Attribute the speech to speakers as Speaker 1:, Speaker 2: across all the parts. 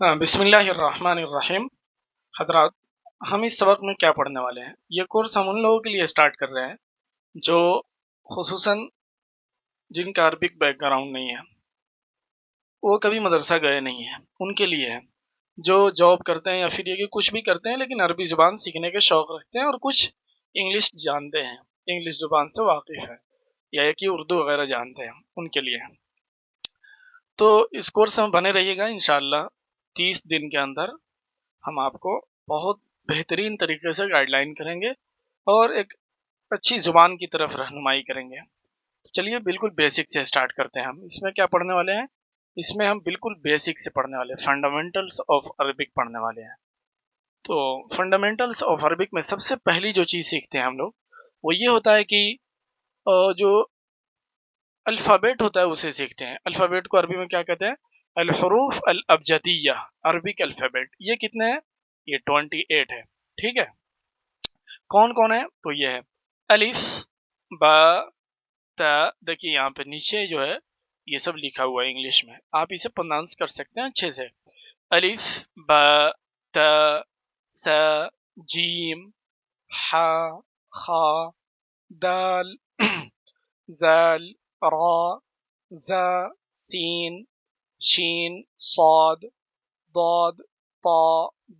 Speaker 1: हाँ, बिस्मिल्लाहिर्रहमानिर्रहीम। हज़रात, हम इस सबक में क्या पढ़ने वाले हैं? ये कोर्स हम उन लोगों के लिए स्टार्ट कर रहे हैं जो खुसूसन जिनका अरबिक बैकग्राउंड नहीं है, वो कभी मदरसा गए नहीं हैं, उनके लिए है। जो जॉब करते हैं या फिर ये कि कुछ भी करते हैं लेकिन अरबी ज़ुबान सीखने के शौक रखते हैं और कुछ इंग्लिश जानते हैं, इंग्लिश ज़ुबान से वाकिफ़ हैं या ये कि उर्दू वगैरह जानते हैं, उनके लिए है। तो इस कोर्स में बने रहिएगा इंशाअल्लाह। 30 दिन के अंदर हम आपको बहुत बेहतरीन तरीके से गाइडलाइन करेंगे और एक अच्छी ज़ुबान की तरफ रहनुमाई करेंगे। तो चलिए बिल्कुल बेसिक से स्टार्ट करते हैं। हम इसमें क्या पढ़ने वाले हैं? इसमें हम बिल्कुल बेसिक से पढ़ने वाले हैं, फंडामेंटल्स ऑफ अरबिक पढ़ने वाले हैं। तो फंडामेंटल्स ऑफ अरबिक में सबसे पहली जो चीज़ सीखते हैं हम लोग, वो ये होता है कि जो अल्फ़ाबेट होता है उसे सीखते हैं। अल्फ़ाबेट को अरबी में क्या कहते हैं? अल-हुरूफ अल-अबजदिया, अरबिक अल्फ़ाबेट। ये कितने हैं? ये 28 है। ठीक है? कौन-कौन है? तो ये है अलिफ, बा, ता। देखिए यहाँ पे नीचे जो है ये सब लिखा हुआ है इंग्लिश में, आप इसे प्रोनाउंस कर सकते हैं अच्छे से। अलिफ, बा, ता, सा, जीम, हा, खा, दाल, ज़ाल, रा, ज़ा, सीन, शीन, साद, दाद, ता,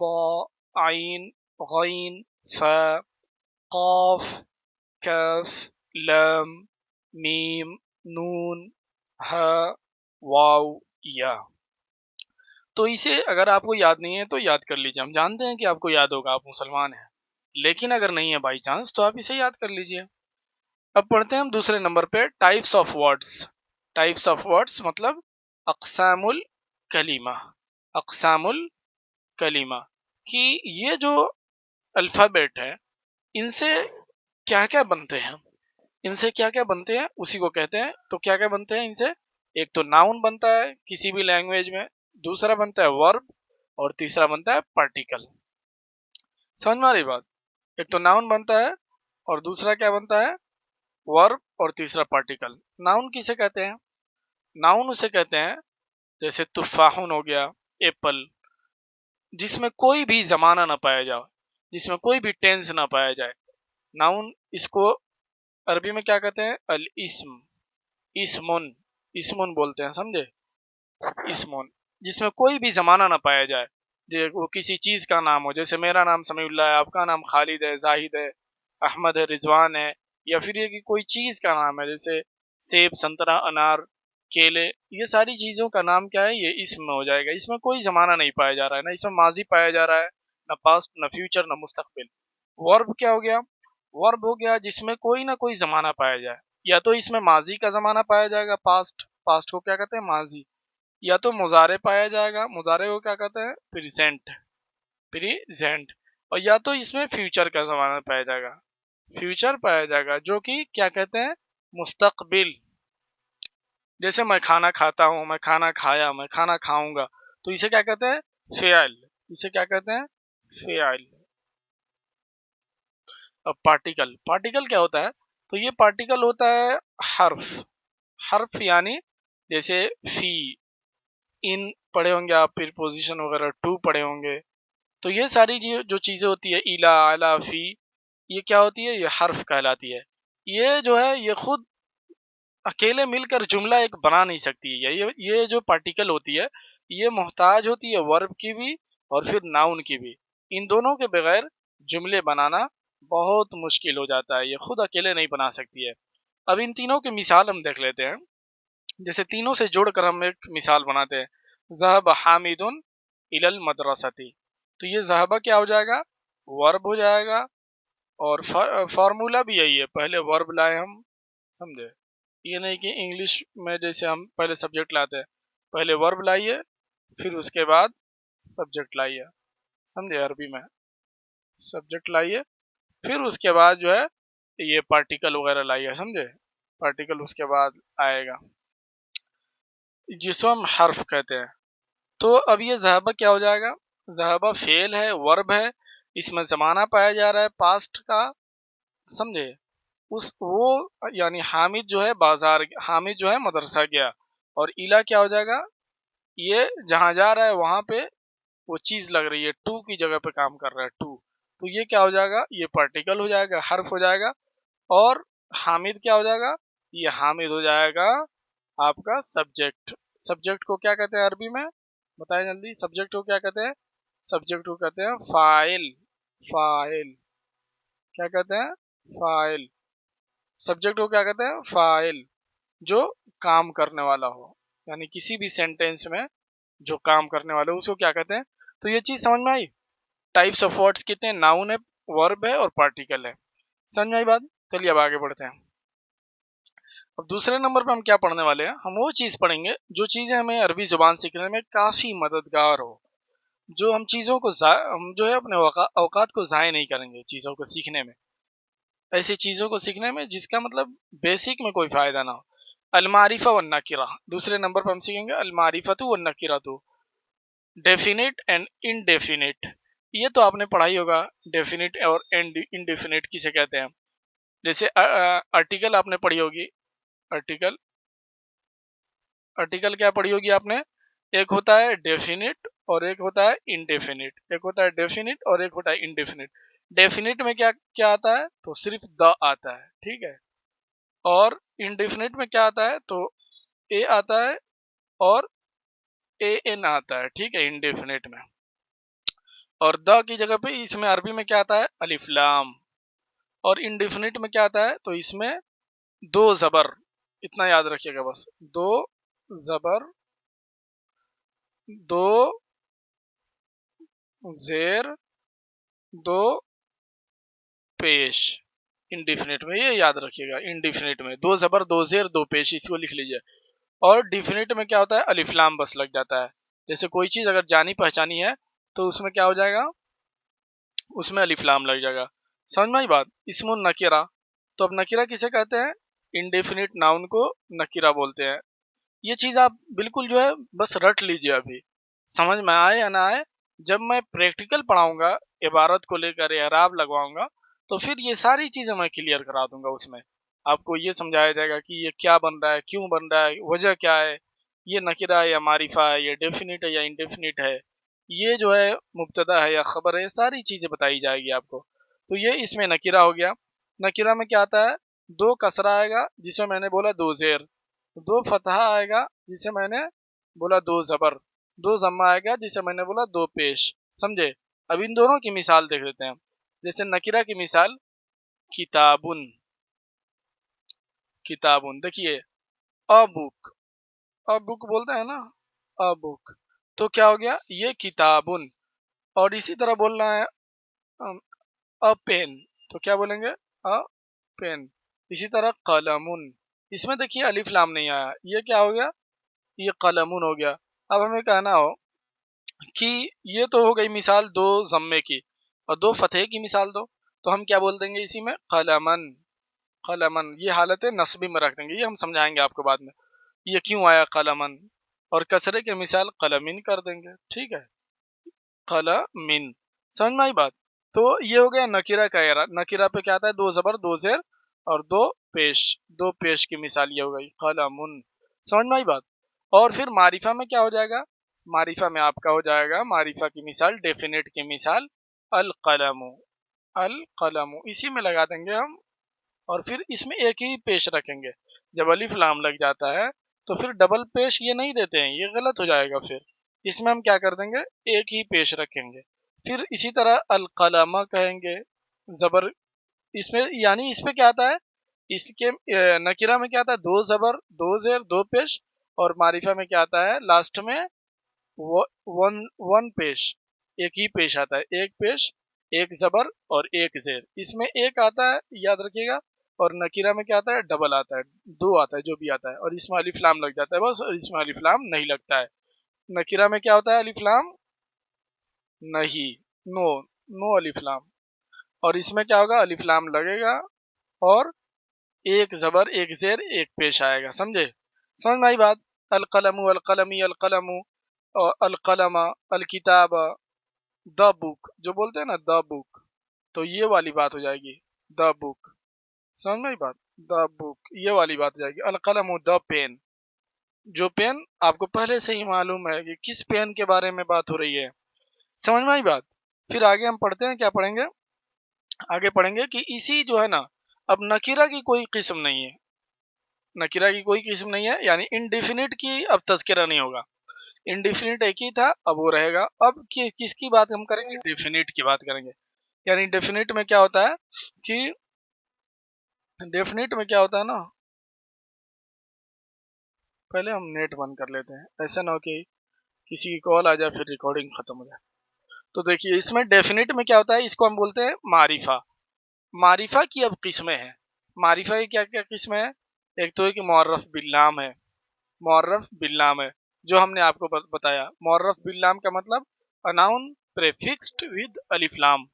Speaker 1: दा, आइन, गैन, फा, क़ाफ, काफ, लाम, मीम, नून, हा, वाव, या। तो इसे अगर आपको याद नहीं है तो याद कर लीजिए। हम जानते हैं कि आपको याद होगा, आप मुसलमान हैं। लेकिन अगर नहीं है बाई चांस तो आप इसे याद कर लीजिए। अब पढ़ते हैं हम दूसरे नंबर पे types of words. Types of words मतलब अक़सामुल कलीमा। अक़सामुल कलीमा कि ये जो अल्फ़ाबेट है, इनसे क्या-क्या बनते हैं? इनसे क्या-क्या बनते हैं उसी को कहते हैं। तो क्या-क्या बनते हैं इनसे? एक तो नाउन बनता है किसी भी लैंग्वेज में, दूसरा बनता है वर्ब और तीसरा बनता है पार्टिकल। समझ में आ रही बात? एक तो नाउन बनता है और दूसरा क्या बनता है? वर्ब और तीसरा पार्टिकल। नाउन किसे कहते हैं? नाउन उसे कहते हैं जैसे तुफ़ाहुन हो गया, एप्पल, जिसमें कोई भी ज़माना ना पाया जाए, जिसमें कोई भी टेंस ना पाया जाए। नाउन इसको अरबी में क्या कहते हैं? अल इस्म, इस्मुन, इस्मुन बोलते हैं, समझे? इस्मुन, जिसमें कोई भी ज़माना ना पाया जाए। वो किसी चीज़ का नाम हो, जैसे मेरा नाम समीउल्लाह है, आपका नाम खालिद है, जाहिद है, अहमद है, रिजवान है, या फिर ये कि कोई चीज़ का नाम है जैसे सेब, संतरा, अनार, केले। ये सारी चीज़ों का नाम क्या है? ये इस्म में हो जाएगा। इसमें कोई ज़माना नहीं पाया जा रहा है, ना इसमें माजी पाया जा रहा है, ना पास्ट, ना फ्यूचर, ना मुस्तकबिल। वर्ब क्या हो गया? वर्ब हो गया जिसमें कोई ना कोई ज़माना पाया जाए। या तो इसमें माजी का ज़माना पाया जाएगा, पास्ट, पास्ट को क्या कहते हैं? माजी। या तो मुजारे पाया जाएगा, मुजारे को क्या कहते हैं? Present, present. और या तो इसमें फ्यूचर का ज़माना पाया जाएगा, फ्यूचर पाया जाएगा, जो कि क्या कहते हैं? मुस्तकबिल। जैसे मैं खाना खाता हूँ, मैं खाना खाया, मैं खाना खाऊंगा, तो इसे क्या कहते हैं? फ़िअल। इसे क्या कहते हैं? फ़िअल। अब पार्टिकल, पार्टिकल क्या होता है? तो ये पार्टिकल होता है हर्फ। हर्फ यानी जैसे फी, इन पढ़े होंगे आप, प्रीपोजिशन वगैरह, टू पढ़े होंगे। तो ये सारी जो चीज़ें होती है, इला, अला, फी, ये क्या होती है? ये हर्फ कहलाती है। ये जो है ये खुद अकेले मिलकर जुमला एक बना नहीं सकती है। ये जो पार्टिकल होती है, ये मोहताज होती है वर्ब की भी और फिर नाउन की भी। इन दोनों के बगैर जुमले बनाना बहुत मुश्किल हो जाता है, ये खुद अकेले नहीं बना सकती है। अब इन तीनों की मिसाल हम देख लेते हैं। जैसे तीनों से जोड़कर हम एक मिसाल बनाते हैं। ज़हब हामिदुन इलल मदरसती। तो ये ज़हबा क्या हो जाएगा? वर्ब हो जाएगा। और फार्मूला भी यही है, पहले वर्ब लाए हम, समझे? ये नहीं कि इंग्लिश में जैसे हम पहले सब्जेक्ट लाते हैं, पहले वर्ब लाइए फिर उसके बाद सब्जेक्ट लाइए, समझे? अरबी में सब्जेक्ट लाइए फिर उसके बाद जो है ये पार्टिकल वगैरह लाइए, समझे? पार्टिकल उसके बाद आएगा, जिसको हम हर्फ कहते हैं। तो अब ये ज़हाबा क्या हो जाएगा? ज़हाबा फेल है, वर्ब है, इसमें ज़माना पाया जा रहा है पास्ट का, समझे? उस वो यानी हामिद जो है बाजार, हामिद जो है मदरसा गया। और इला क्या हो जाएगा? ये जहाँ जा रहा है वहाँ पे वो चीज लग रही है, टू की जगह पे काम कर रहा है, टू, तो ये क्या हो जाएगा, ये पार्टिकल हो जाएगा, हर्फ हो जाएगा। और हामिद क्या हो जाएगा, ये हामिद हो जाएगा आपका सब्जेक्ट। सब्जेक्ट को क्या कहते हैं अरबी में, बताएं जल्दी, सब्जेक्ट को क्या कहते हैं, सब्जेक्ट को कहते हैं फाइल। फाइल क्या कहते हैं, फाइल। सब्जेक्ट को क्या कहते हैं, फाइल, जो काम करने वाला हो, यानी किसी भी सेंटेंस में जो काम करने वाले हो उसको क्या कहते हैं। तो ये चीज समझ में आई। टाइप्स ऑफ वर्ड्स कितने हैं, नाउन है, वर्ब है और पार्टिकल है। समझ में आई बात। चलिए अब आगे बढ़ते हैं। अब दूसरे नंबर पे हम क्या पढ़ने वाले हैं, हम वो चीज पढ़ेंगे जो चीजें हमें अरबी जुबान सीखने में काफी मददगार हो, जो हम चीजों को हम जो है अपने औकात को जाय नहीं करेंगे चीजों को सीखने में, ऐसी चीजों को सीखने में जिसका मतलब बेसिक में कोई फायदा ना हो। अलमारिफा व नकीरा, दूसरे नंबर पर हम सीखेंगे अलमारिफतु व नकीरतु, डेफिनेट एंड इनडेफिनेट। ये तो आपने पढ़ा ही होगा, डेफिनेट और इनडेफिनेट किसे कहते हैं। जैसे आर्टिकल आपने पढ़ी होगी, आर्टिकल, आर्टिकल क्या पढ़ी होगी आपने, एक होता है डेफिनिट और एक होता है इनडेफिनिट, एक होता है डेफिनिट और एक होता है इनडेफिनिट। डेफिनिट में क्या क्या आता है, तो सिर्फ द आता है, ठीक है। और इनडेफिनिट में क्या आता है, तो ए आता है और ए एन आता है, ठीक है, इनडेफिनिट में। और द की जगह पे इसमें अरबी में क्या आता है, अलिफ लाम। और इनडेफिनिट में क्या आता है, तो इसमें दो जबर, इतना याद रखिएगा बस, दो जबर, दो जेर, दो पेश। इनडिफिनिट में ये याद रखिएगा, इनडिफिनिट में दो जबर, दो जेर, दो पेश, इसको लिख लीजिए। और डिफिनिट में क्या होता है, अलिफ्लाम बस लग जाता है। जैसे कोई चीज अगर जानी पहचानी है तो उसमें क्या हो जाएगा, उसमें अलिफ्लाम लग जाएगा। समझ में आई बात। इसमुन नकीरा, तो अब नकीरा किसे कहते हैं, इनडेफिनिट नाउन को नकीरा बोलते हैं। ये चीज आप बिल्कुल जो है बस रट लीजिए, अभी समझ में आए या ना आए, जब मैं प्रैक्टिकल पढ़ाऊंगा, इबारत को लेकर एराब लगवाऊंगा, तो फिर ये सारी चीजें मैं क्लियर करा दूंगा। उसमें आपको ये समझाया जाएगा कि ये क्या बन रहा है, क्यों बन रहा है, वजह क्या है, ये नकीरा है या मारिफा है, ये डेफिनिट है या इनडेफिनिट है, ये जो है मुब्तदा है या खबर है, सारी चीजें बताई जाएगी आपको। तो ये इसमें नकीरा हो गया। नकीरा में क्या आता है, दो कसरा आएगा जिसे मैंने बोला दो जेर, दो फतहा आएगा जिसे मैंने बोला दो जबर, दो जम्मा आएगा जिसे मैंने बोला दो पेश। समझे। अब इन दोनों की मिसाल देख लेते हैं। जैसे नकीरा की मिसाल, किताबुन, किताबुन देखिए, अ बुक, अ बुक बोलते हैं ना, अ बुक, तो क्या हो गया, ये किताबुन। और इसी तरह बोलना है अम, अ पेन, तो क्या बोलेंगे, अ पेन। इसी तरह कलमुन, इसमें देखिए अलिफ लाम नहीं आया, ये क्या हो गया, ये कलमुन हो गया। अब हमें कहना हो कि ये तो हो गई मिसाल दो जम्मे की, और दो फतेह की मिसाल दो, तो हम क्या बोल देंगे इसी में, कलमन। कलमन ये हालत नस्बी में रख देंगे, ये हम समझाएंगे आपको बाद में, ये क्यों आया कलमन। और कसरे के मिसाल कलमिन कर देंगे, ठीक है, कलमिन। समझ में आई बात। तो ये हो गया नकीरा का एरा। नकीरा पे क्या आता है, दो जबर, दो जेर और दो पेश, दो पेश की मिसाल ये हो गई कलमुन। समझ में आई बात। और फिर मारिफा में क्या हो जाएगा, मारिफा में आपका हो जाएगा, मारिफा की मिसाल, डेफिनेट की मिसाल, अल कलमु। अल कलमु इसी में लगा देंगे हम, और फिर इसमें एक ही पेश रखेंगे। जब अलिफ लाम लग जाता है तो फिर डबल पेश ये नहीं देते हैं, ये गलत हो जाएगा। फिर इसमें हम क्या कर देंगे, एक ही पेश रखेंगे। फिर इसी तरह अल कलमा कहेंगे, जबर, इसमें यानी इस पे क्या आता है, इसके नकीरा में क्या आता है, दो जबर, दो जेर, दो पेश। और मारिफा में क्या आता है, लास्ट में वन वन पेश, एक ही पेश आता है, एक पेश, एक जबर और एक जेर, इसमें एक आता है, याद रखिएगा। और नकीरा में क्या आता है, डबल आता है, दो आता है, जो भी आता है, और इसमें अलिफ लाम लग जाता है बस, और इसमें अलिफ लाम नहीं लगता है। नकीरा में क्या होता है, अलिफ लाम नहीं, नो, नो अलिफ लाम। और इसमें क्या होगा, अलिफ लाम लगेगा और एक जबर, एक जेर, एक पेश आएगा। समझे, समझ में आई बात। अलकलमु, अलकलमी, अलकलमु, और अलकलमा, अलकिताब, द बुक, जो बोलते हैं ना द बुक, तो ये वाली बात हो जाएगी, द बुक। समझ में आई बात, द बुक ये वाली बात हो जाएगी। अलकलमु द पेन, जो पेन आपको पहले से ही मालूम है कि किस पेन के बारे में बात हो रही है, समझ में आई बात। फिर आगे हम पढ़ते हैं, क्या पढ़ेंगे, आगे पढ़ेंगे कि इसी जो है ना, अब नकीरा की कोई किस्म नहीं है, नकीरा की कोई किस्म नहीं है, यानी इनडेफिनिट की अब तज़किरा नहीं होगा। इनडेफिनिट एक ही था, अब वो रहेगा। अब किसकी बात हम करेंगे, डेफिनिट की बात करेंगे। यानी डेफिनिट में क्या होता है कि डेफिनिट में क्या होता है ना, पहले हम नेट बंद कर लेते हैं, ऐसा ना हो कि किसी की कॉल आ जाए फिर रिकॉर्डिंग खत्म हो जाए। तो देखिए इसमें डेफिनिट में क्या होता है, इसको हम बोलते हैं मारिफा। मारिफा की अब किस्में हैं। मारिफा की क्या क्या किस्में हैं, एक तो है कि मुअर्रफ बिल्लाम है, मुअर्रफ बिल्लाम है, जो हमने आपको बताया। मुअर्रफ बिल्लाम का मतलब अ नाउन प्रीफिक्स्ड विद अलिफ लाम,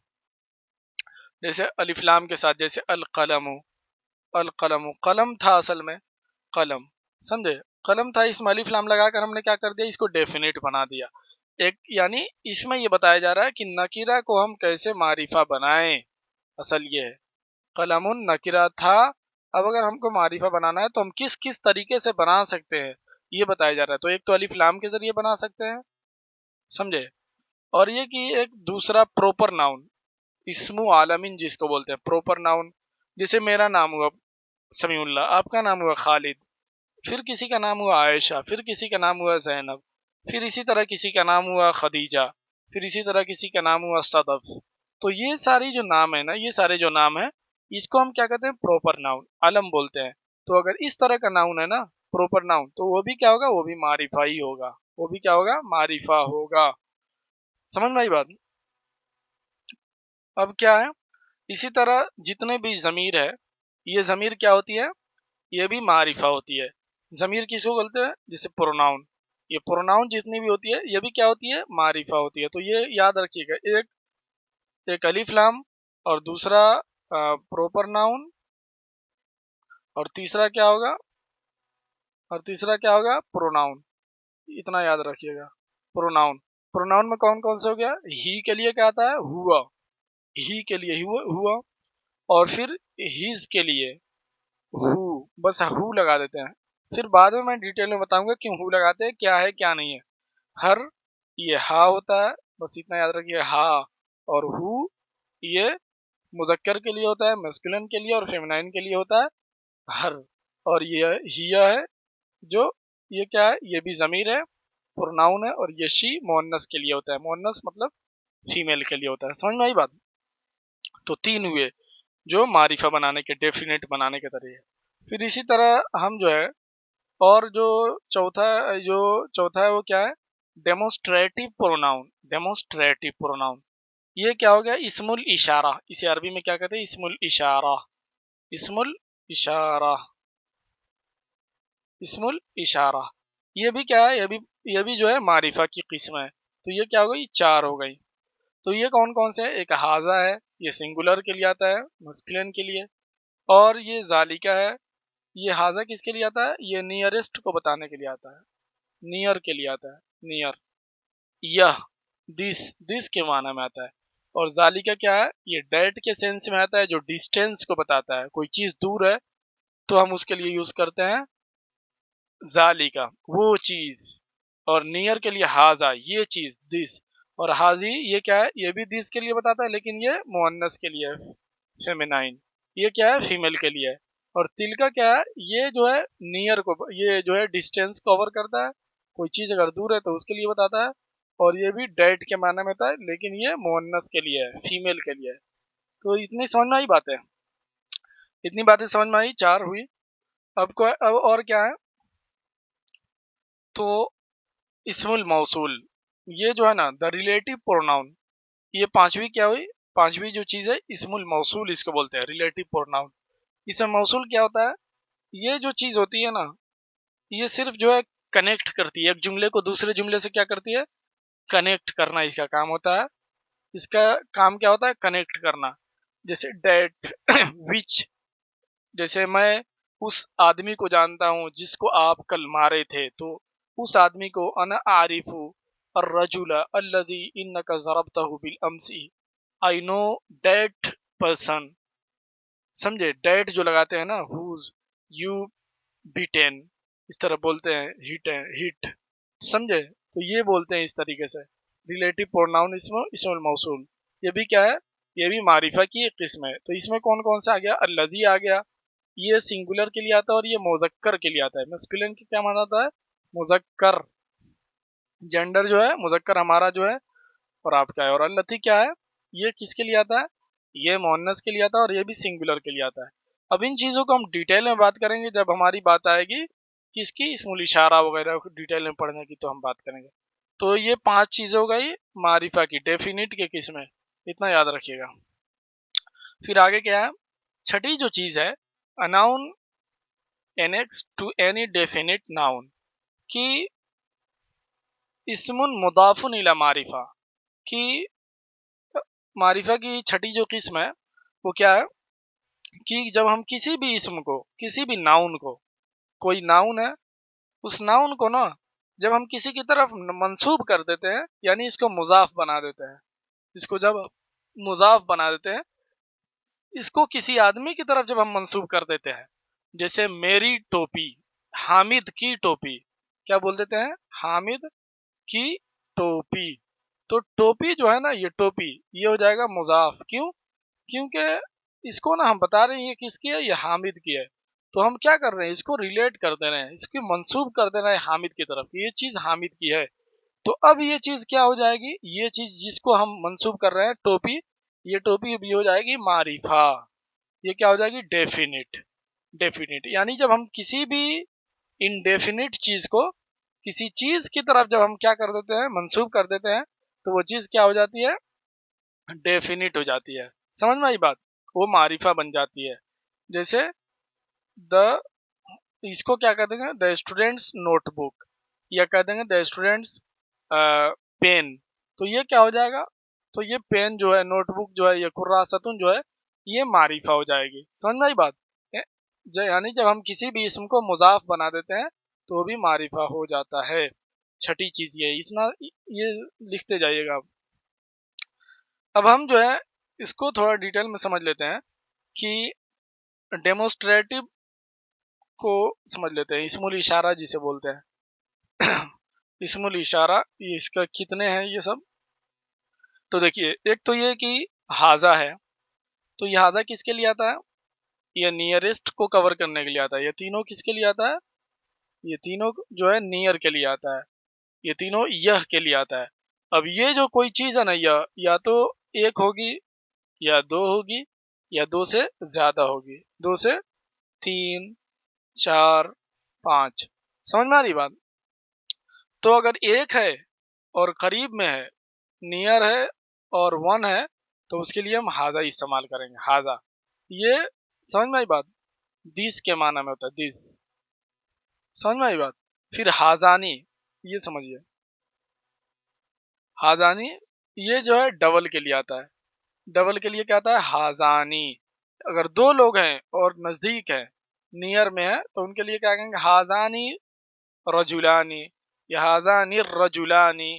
Speaker 1: जैसे अलिफ लाम के साथ, जैसे अल कलम, अल कलम, कलम था असल में, कलम, समझे, कलम था, इसमें अलिफ लाम लगाकर हमने क्या कर दिया, इसको डेफिनेट बना दिया। एक यानी इसमें ये बताया जा रहा है कि नकीरा को हम कैसे मारिफा बनाएं। असल ये है, कलमुन नकीरा था, अब अगर हमको मारिफा बनाना है तो हम किस किस तरीके से बना सकते हैं, ये बताया जा रहा है। तो एक तो अलिफ लाम के जरिए बना सकते हैं, समझे, और ये कि एक दूसरा प्रॉपर नाउन, इस्मु आलमीन जिसको बोलते हैं, प्रॉपर नाउन। जैसे मेरा नाम हुआ समीउल्लाह, आपका नाम हुआ खालिद, फिर किसी का नाम हुआ आयशा, फिर किसी का नाम हुआ जैनब, फिर इसी तरह किसी का नाम हुआ खदीजा, फिर इसी तरह किसी का नाम हुआ सदफ। तो ये सारी जो नाम है ना, ये सारे जो नाम है, इसको हम क्या कहते हैं, प्रॉपर नाउन, आलम बोलते हैं। तो अगर इस तरह का नाउन है ना, प्रॉपर नाउन, तो वो भी क्या होगा, वो भी मारिफा ही होगा, वो भी क्या होगा, मारिफा होगा। समझ में आई बात। अब क्या है, इसी तरह जितने भी जमीर है, ये जमीर क्या होती है, ये भी मारिफा होती है। जमीर किसको बोलते हैं, जैसे प्रोनाउन, ये प्रोनाउन जितनी भी होती है, ये भी क्या होती है, मारिफा होती है। तो ये याद रखिएगा, एक एक अलिफ लाम, और दूसरा प्रॉपर नाउन, और तीसरा क्या होगा, और तीसरा क्या होगा, प्रोनाउन। इतना याद रखिएगा, प्रोनाउन। प्रोनाउन में कौन कौन से हो गया, ही के लिए क्या आता है, हुआ, ही के लिए हुआ, हुआ, और फिर हिज के लिए हु, बस हु लगा देते हैं। फिर बाद में मैं डिटेल में बताऊंगा क्यों हु लगाते हैं, क्या है क्या नहीं है। हर, ये हा होता है, बस इतना याद रखिए, हा, और हु, ये मुजक्कर के लिए होता है, मस्कुलिन के लिए और फेमिनाइन के लिए होता है हर। और ये हिया है, जो ये क्या है, ये भी जमीर है, प्रोनाउन है, और ये शी मोहन्नस के लिए होता है, मोहन्नस मतलब फीमेल के लिए होता है। समझ में आई बात। तो तीन हुए जो मारिफा बनाने के, डेफिनेट बनाने के तरीके। फिर इसी तरह हम जो है, और जो चौथा है वो क्या है, डेमोस्ट्रेटिव प्रोनाउन। डेमोस्ट्रेटिव प्रोनाउन, ये क्या हो गया, इस्मुल इशारा, इसे अरबी में क्या कहते हैं, इस्मुल इशारा, इस्मुल इशारा, इस्मुल इशारा। ये भी क्या है, ये भी जो है मारिफा की किस्म है। तो ये क्या हो गई, चार हो गई। तो ये कौन कौन से है, एक हाजा है, ये सिंगुलर के लिए आता है, मस्कुलिन के लिए, और ये जालिका है, ये हाजा किसके लिए आता है, ये नियरेस्ट को बताने के लिए आता है, नियर के लिए आता है, नियर। यह, दिस के माना में आता है। और जालिका क्या है, ये डेट के सेंस में आता है, जो डिस्टेंस को बताता है, कोई चीज दूर है तो हम उसके लिए यूज करते हैं जालिका, वो चीज। और नियर के लिए हाजा, ये चीज, दिस। और हाजी ये क्या है, ये भी दिस के लिए बताता है, लेकिन ये मुअन्नस के लिए है, फेमिनाइन। ये क्या है, फीमेल के लिए है। और तिलका क्या है, ये जो है नियर को, ये जो है डिस्टेंस कवर करता है, कोई चीज अगर दूर है तो उसके लिए बताता है। और ये भी डेट के माने में होता है, लेकिन ये मुअन्नस के लिए है, फीमेल के लिए है। तो इतनी समझ में आई बातें, इतनी बातें समझ में आई, चार हुई। अब और क्या है, तो इस्मुल मौसूल, ये जो है ना, द रिलेटिव प्रोनाउन, ये पांचवी क्या हुई, पांचवी जो चीज है, इस्मुल मौसूल इसको बोलते हैं, रिलेटिव प्रोनाउन। इसमें मौसूल क्या होता है, ये जो चीज होती है ना, ये सिर्फ जो है कनेक्ट करती है, एक जुमले को दूसरे जुमले से क्या करती है, कनेक्ट करना इसका काम होता है। इसका काम क्या होता है, कनेक्ट करना। जैसे डेट विच, जैसे मैं उस आदमी को जानता हूँ जिसको आप कल मारे थे, तो उस आदमी को अना आरिफू और रजुला अल्लदी इन्नका ज़रबतहु बिल अमसी, आई नो दैट पर्सन। समझे, डेट जो लगाते हैं ना, हुज यू बीटेन, इस तरह बोलते हैं, हिट है, हिट, समझे, तो ये बोलते हैं इस तरीके से। रिलेटिव प्रोनाउन इसम इसमुल मौसूल, ये भी क्या है, ये भी मारिफा की एक किस्म है। तो इसमें कौन कौन सा आ गया, अल्लज़ी आ गया, ये सिंगुलर के लिए आता है और ये मुज़क्कर के लिए आता है। मस्कुलिन की क्या माना जाता है, मुज़क्कर, जेंडर जो है मुज़क्कर हमारा जो है और आपका है। और अल्लती क्या है, ये किसके लिए आता है, ये मुअन्नस के लिए आता है और ये भी सिंगुलर के लिए आता है। अब इन चीज़ों को हम डिटेल में बात करेंगे जब हमारी बात आएगी किसकी, इसमुल इशारा वगैरह डिटेल में पढ़ने की, तो हम बात करेंगे। तो ये 5 चीज़ें हो गई मारिफा की, डेफिनिट के किस्में, इतना याद रखिएगा। फिर आगे क्या है, छठी जो चीज़ है, a noun annex to any definite noun, कि इस्मुन मुदाफुन इला मारिफा, कि मारिफा की छठी जो किस्म है वो क्या है कि जब हम किसी भी इस्म को, किसी भी नाउन को, कोई नाउन है, उस नाउन को ना जब हम किसी की तरफ मंसूब कर देते हैं, यानी इसको मुजाफ बना देते हैं, इसको जब मुजाफ बना देते हैं, इसको किसी आदमी की तरफ जब हम मंसूब कर देते हैं, जैसे मेरी टोपी, हामिद की टोपी, क्या बोल देते हैं, हामिद की टोपी। तो टोपी जो है ना, ये टोपी, ये हो जाएगा मुजाफ। क्यों, क्योंकि इसको ना हम बता रहे हैं ये किसकी है, ये हामिद की है। तो हम क्या कर रहे हैं, इसको रिलेट कर दे रहे हैं, इसकी मंसूब कर दे रहे हैं हामिद की तरफ, ये चीज हामिद की है। तो अब ये चीज क्या हो जाएगी, ये चीज जिसको हम मंसूब कर रहे हैं टोपी, ये टोपी भी हो जाएगी मारिफा, ये क्या हो जाएगी, डेफिनिट। डेफिनिट यानी जब हम किसी भी इनडेफिनिट चीज को किसी चीज की तरफ जब हम क्या कर देते हैं, मंसूब कर देते हैं, तो वो चीज क्या हो जाती है, डेफिनिट हो जाती है। समझ में आई बात, वो मारिफा बन जाती है। जैसे द, इसको क्या कह देंगे, द स्टूडेंट्स नोटबुक, या कह देंगे द स्टूडेंट्स पेन, तो ये क्या हो जाएगा, तो ये पेन जो है, नोटबुक जो है, ये कुर्रासतुन जो है, ये मारिफा हो जाएगी। समझ में आई बात, यानी जब हम किसी भी इसम को मुजाफ बना देते हैं तो वो भी मारिफा हो जाता है। छठी चीज ये, इतना ये लिखते जाइएगा आप। अब हम जो है इसको थोड़ा डिटेल में समझ लेते हैं कि डेमोस्ट्रेटिव को समझ लेते हैं, इसमुल इशारा जिसे बोलते हैं। इसमुल इशारा, ये इसका कितने हैं ये सब, तो देखिए एक तो ये कि हाजा है, तो ये हाजा किसके लिए आता है, ये नियरेस्ट को कवर करने के लिए आता है। ये तीनों किसके लिए आता है, ये तीनों जो है नियर के लिए आता है, ये तीनों यह के लिए आता है। अब ये जो कोई चीज है ना, यह या तो एक होगी, या दो होगी, या दो से ज्यादा होगी, दो से तीन, चार, पांच। समझ में आ रही बात। तो अगर एक है और करीब में है, नियर है और वन है, तो उसके लिए हम हाजा इस्तेमाल करेंगे, हाजा। ये समझ में आई बात, दिस के माना में होता है, दिस। समझ में आई बात। फिर हाजानी, ये समझिए, हाजानी ये जो है डबल के लिए आता है, डबल के लिए क्या आता है, हाजानी। अगर दो लोग हैं और नजदीक है, नियर में है, तो उनके लिए क्या कहेंगे, हाजानी रजुलानी, या हाजानी रजुलानी,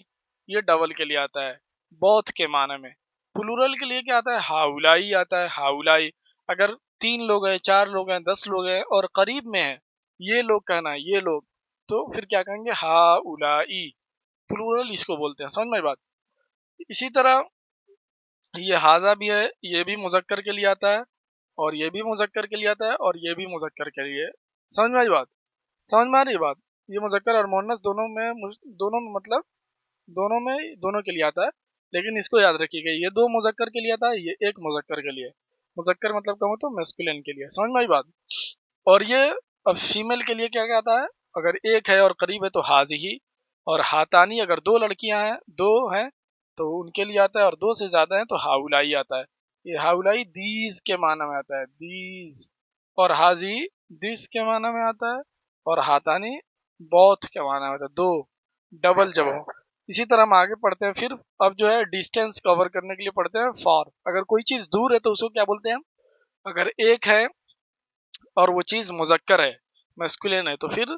Speaker 1: ये डबल के लिए आता है, बोथ के माने में। प्लूरल के लिए क्या आता है, हाउलाई आता है, हाउलाई। अगर 3 लोग हैं, 4 लोग हैं, 10 लोग हैं और करीब में है, ये लोग कहना है, ये लोग, तो फिर क्या कहेंगे, हाउलाई। प्लूरल इसको बोलते हैं। समझ में आई बात। इसी तरह ये हाजा भी है, ये भी मुजक्कर के लिए आता है, और ये भी मुजक्कर के लिए आता है, और ये भी मुजक्कर के लिए। समझ में आई बात, समझ में आ रही है बात। ये मुजक्कर और मोहन्नस दोनों में, दोनों में मतलब दोनों में, दोनों के लिए आता है। लेकिन इसको याद रखिएगा, ये 2 मुजक्कर के लिए आता है, ये 1 मुजक्कर के लिए। मुजक्कर मतलब कहूँ तो मैस्कुलिन के लिए। समझ में आई बात। और ये अब फीमेल के लिए क्या क्या आता है, अगर एक है और करीब है तो हाजिही, और हातानी, अगर 2 लड़कियां हैं, 2 हैं, तो उनके लिए आता है, और 2 से ज्यादा है तो हाउलाई आता है। ये हाउलाई दीज के माना में आता है, दीज। और हाजी दिस के माना में आता है, और हातानी बोथ के माना में आता है, 2 डबल जब हो। इसी तरह हम आगे पढ़ते हैं। फिर अब जो है डिस्टेंस कवर करने के लिए पढ़ते हैं फॉर। अगर कोई चीज दूर है तो उसको क्या बोलते हैं, अगर एक है और वो चीज मुजक्कर है, मैस्कुलिन है, तो फिर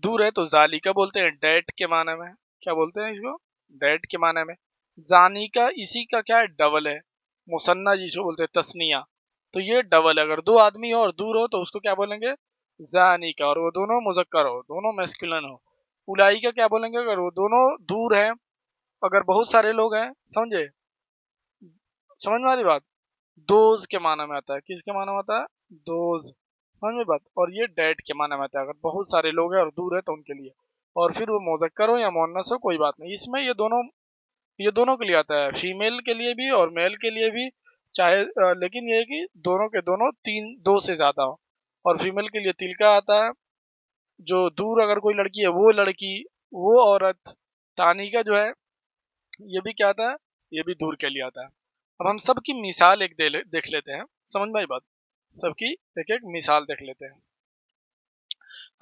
Speaker 1: दूर है तो जालिका बोलते हैं, डैट के माने में। क्या बोलते हैं इसको, डैट के माने में। जानी का, इसी का क्या है, डबल है, मुसन्ना जिसको बोलते हैं, तस्निया। तो ये डबल है, अगर 2 आदमी हो और दूर हो तो उसको क्या बोलेंगे, जानी का, और वो दोनों मुजक्कर हो, दोनों मैस्कुलिन हो। उलाई का क्या बोलेंगे, अगर वो दोनों दूर है अगर बहुत सारे लोग हैं, समझे, समझ में आ रही बात, दोज के माना में आता है। किसके माना में आता है? दोज। समझ में बात। और ये डेट के माना में आता है, अगर बहुत सारे लोग हैं और दूर है तो उनके लिए। और फिर वो मुज़क्कर हो या मुअन्नस हो, कोई बात नहीं, इसमें ये दोनों के लिए आता है, फीमेल के लिए भी और मेल के लिए भी। चाहे लेकिन ये है कि दोनों के दोनों तीन, दो से ज्यादा हो। और फीमेल के लिए तिलका आता है, जो दूर अगर कोई लड़की है, वो लड़की, वो औरत। तानी का जो है, ये भी क्या आता है? ये भी दूर के लिए आता है। अब हम सबकी मिसाल एक देख लेते हैं, समझ में आई बात? सबकी एक एक मिसाल देख लेते हैं।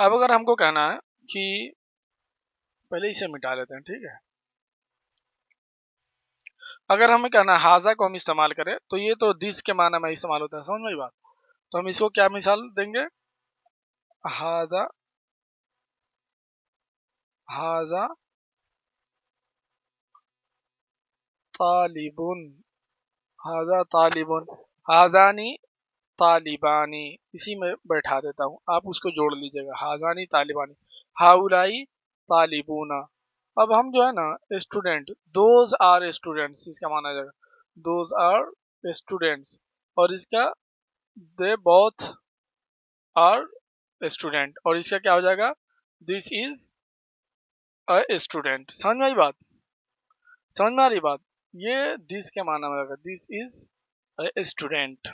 Speaker 1: अब अगर हमको कहना है कि, पहले इसे मिटा लेते हैं, ठीक है। अगर हमें कहना है हाजा को हम इस्तेमाल करें, तो ये तो दिस के माना में इस्तेमाल होता है, समझ में आई बात? तो हम इसको क्या मिसाल देंगे? हाजा, हाजा तालिबुन, हाजा तालिबुन, हाजानी तालिबानी। इसी में बैठा देता हूँ, आप उसको जोड़ लीजिएगा, हाजानी तालिबानी, हाउलाई तालिबूना। अब हम जो है ना, स्टूडेंट, दोज आर स्टूडेंट्स, इसका माना जाएगा दोज आर स्टूडेंट्स। और इसका दे बोथ आर स्टूडेंट, और इसका क्या हो जाएगा? This is a student. समझ में आई बात? समझ में आ रही बात? ये दिस के माना में आएगा, दिस इज अ स्टूडेंट।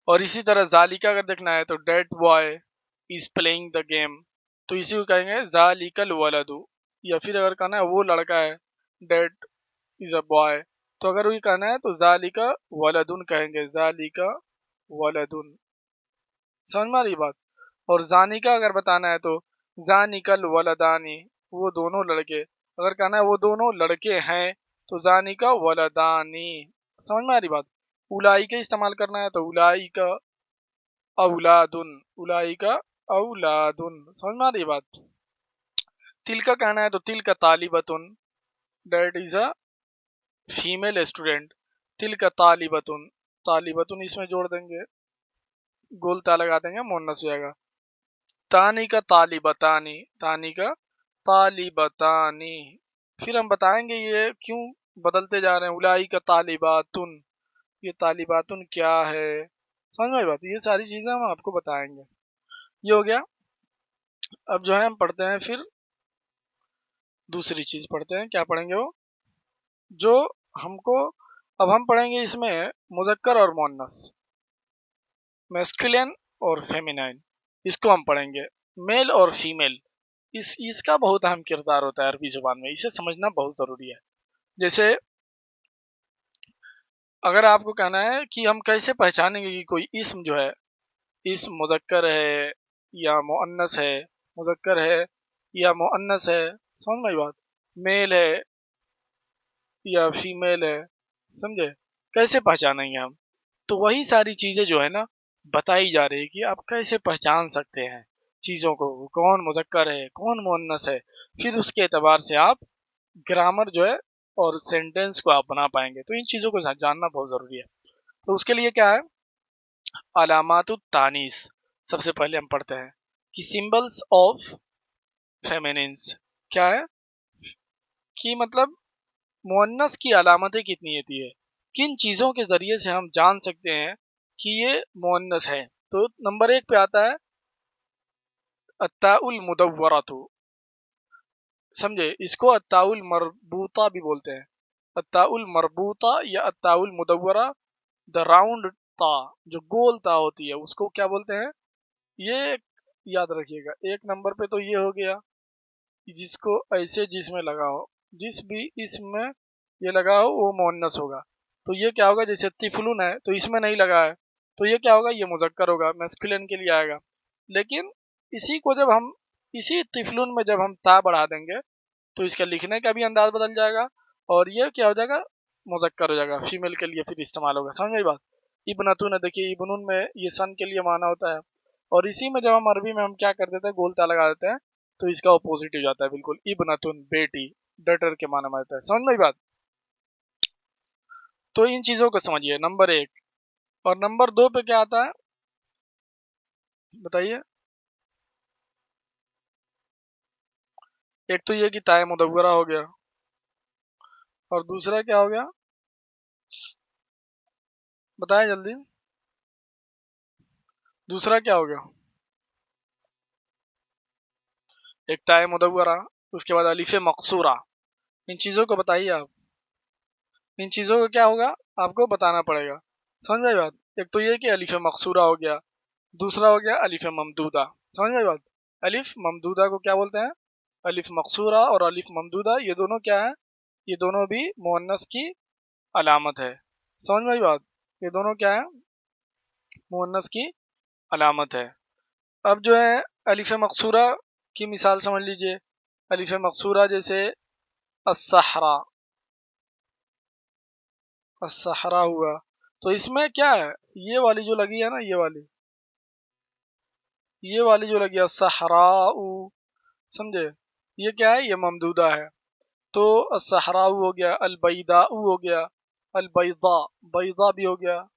Speaker 1: और इसी तरह जालिका अगर देखना है, तो that boy is playing the game, तो इसी को कहेंगे जालिकल वलदु। या फिर अगर कहना है वो लड़का है, डेट इज अ बॉय, तो अगर वही कहना है तो जालिका वलदुन कहेंगे, जालिका वलदुन। समझ में आ रही बात? और जानिका अगर बताना है, तो जानिकल वलदानी, वो दोनों लड़के। अगर कहना है वो दोनों लड़के हैं, तो जानिका वलदानी। समझ में आ रही बात? उलाई का इस्तेमाल करना है, तो उलाई का औलादुन, उलाई का औलादुन। समझ में आ रही बात? तिल का कहना है, तो तिल का तालिबतुन, that is a female student. तिल का तालिबतुन, तालिबतुन इसमें जोड़ देंगे, गोल ता लगा देंगे, मुन्नस हो जाएगा। तानी का तालिबतानी, तानी का तालिबतानी। फिर हम बताएंगे ये क्यों बदलते जा रहे हैं, उलाई का तालिबातुन, ये तालिबातुन क्या है। समझ में आई बात? ये सारी चीजें हम आपको बताएंगे। ये हो गया। अब जो है हम पढ़ते हैं, फिर दूसरी चीज पढ़ते हैं, क्या पढ़ेंगे वो, जो हमको, अब हम पढ़ेंगे इसमें मुजक्कर और मुअन्नस, मैस्कुलिन और फेमिनाइन, इसको हम पढ़ेंगे। मेल और फीमेल, इसका बहुत अहम किरदार होता है अरबी जुबान में, इसे समझना बहुत जरूरी है। जैसे अगर आपको कहना है कि हम कैसे पहचानेंगे कि कोई इस्म जो है, इस्म मुजक्कर है या मुअन्नस है, मुजक्कर है या मुअन्नस है, समझ में आई बात, मेल है या फीमेल है, समझे, कैसे पहचानेंगे हम? तो वही सारी चीजें जो है ना, बताई जा रही है कि आप कैसे पहचान सकते हैं चीजों को, कौन मुजक्कर है कौन मुअन्नस है। फिर उसके एतबार से आप ग्रामर जो है और सेंटेंस को आप बना पाएंगे। तो इन चीजों को जानना बहुत जरूरी है। तो उसके लिए क्या है, अलामातुत तानीस, सबसे पहले हम पढ़ते हैं कि सिंबल्स ऑफ फेमिनिन्स क्या है, कि मतलब मुअन्नस की अलामतें कितनी होती है, किन चीजों के जरिए से हम जान सकते हैं कि ये मुअन्नस है। तो नंबर एक पे आता है अत्ताउल मुदव्वरतु, समझे, इसको अत्ताउल मरबूता भी बोलते हैं, अत्ताउल मरबूता या अत्ताउल मुदव्वरा, द राउंड ता, जो गोल ता होती है उसको क्या बोलते हैं। ये याद रखिएगा, एक नंबर पे तो ये हो गया कि जिसको ऐसे जिसमें लगा हो, जिस भी इसमें ये लगा हो वो मुअन्नस होगा। तो ये क्या होगा, जैसे तिफलुन है तो इसमें नहीं लगा है, तो ये क्या होगा, ये मुजक्कर होगा, मैस्कुलिन के लिए आएगा। लेकिन इसी को जब हम, इसी तिफलुन में जब हम ता बढ़ा देंगे, तो इसका लिखने का भी अंदाज बदल जाएगा, और ये क्या हो जाएगा, मुजक्कर हो जाएगा, फीमेल के लिए फिर इस्तेमाल होगा। समझ आई बात? इब्नतुन है, देखिए इब्नुन में ये सन के लिए माना होता है, और इसी में जब हम अरबी में हम क्या कर देते हैं, गोलता लगा देते हैं, तो इसका अपोजिट हो जाता है बिल्कुल, इब्नतुन बेटी, डटर के माना में आता है। समझ में आई बात? तो इन चीजों को समझिए, नंबर एक। और नंबर दो पे क्या आता है, बताइए। एक तो ये कि ताय मुदव्वरा हो गया, और दूसरा क्या हो गया, बताएं जल्दी, दूसरा क्या हो गया? एक ताए मुदव्वरा, उसके बाद अलिफ मकसूरा। इन चीजों को बताइए आप, इन चीजों को क्या होगा आपको बताना पड़ेगा। समझ में आई बात? एक तो ये कि अलिफ मकसूरा हो गया, दूसरा हो गया अलिफ ममदूदा। समझ में आई बात? अलिफ ममदूदा को क्या बोलते हैं? अलिफ मकसूरा और अलिफ ममदूदा, ये दोनों क्या है? ये दोनों भी मुअन्नस की अलामत है। समझ में आई बात? ये दोनों क्या है? मुअन्नस की अलामत है। अब जो है अलिफ मकसूरा की मिसाल समझ लीजिए। अलिफ मकसूरा जैसे अस्सहरा, अस्सहरा हुआ, तो इसमें क्या है, ये वाली जो लगी है ना, ये वाली जो लगी है अस्सहराउ, समझे? ये क्या है? ये ममदूदा है। तो अस्सहराउ हो गया, अलबैदाउ हो गया, अलबैदा, बैदा भी हो गया,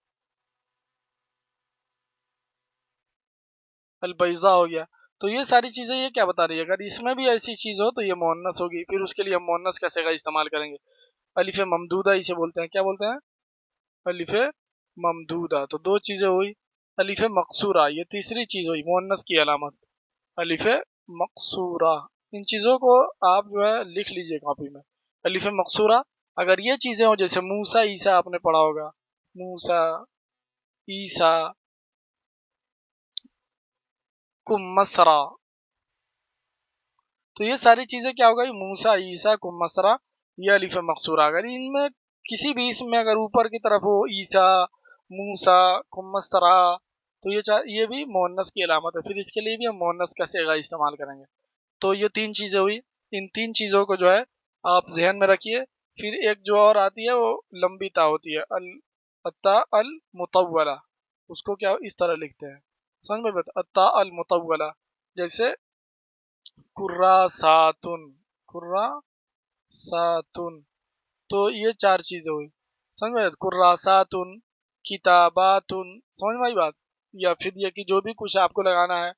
Speaker 1: अलबैजा हो गया। तो ये सारी चीजें ये क्या बता रही है, अगर इसमें भी ऐसी चीज हो तो ये मुअन्नस होगी। फिर उसके लिए हम मुअन्नस कैसे का इस्तेमाल करेंगे? अलिफ ममदूदा इसे बोलते हैं, क्या बोलते हैं? अलिफ ममदूदा। तो दो चीजें हुई। अलिफ मकसूरा, ये तीसरी चीज हुई मुअन्नस की अलामत, अलिफ मकसूरा। इन चीजों को आप जो है लिख लीजिए कॉपी में। अलिफ मकसूरा, अगर ये चीजें हो जैसे मूसा ईसा, आपने पढ़ा होगा, मूसा ईसा कुमसरा, तो ये सारी चीजें क्या होगा, मूसा ईसा कुमसरा, ये अलिफ मकसूरा। अगर इनमें किसी भी इसमें अगर ऊपर की तरफ हो ईसा, मूसा, कुमसरा, तो ये भी मुअन्नस की अलामत है। फिर इसके लिए भी हम मुअन्नस का सेगा इस्तेमाल करेंगे। तो ये तीन चीजें हुई। इन तीन चीजों को जो है आप जहन में रखिए। फिर एक जो और आती है वो लंबी ता होती है, अत्ता अल मुतव्वला, उसको क्या इस तरह लिखते हैं, समझ में बता, अत्ता अल मुतव्वला, जैसे कुर्रासातुन, कुर्रासातुन। तो ये चार चीजें हुई, समझ में? कुर्रासातुन, किताबातुन, समझ में आई बात? या फिर ये कि जो भी कुछ आपको लगाना है,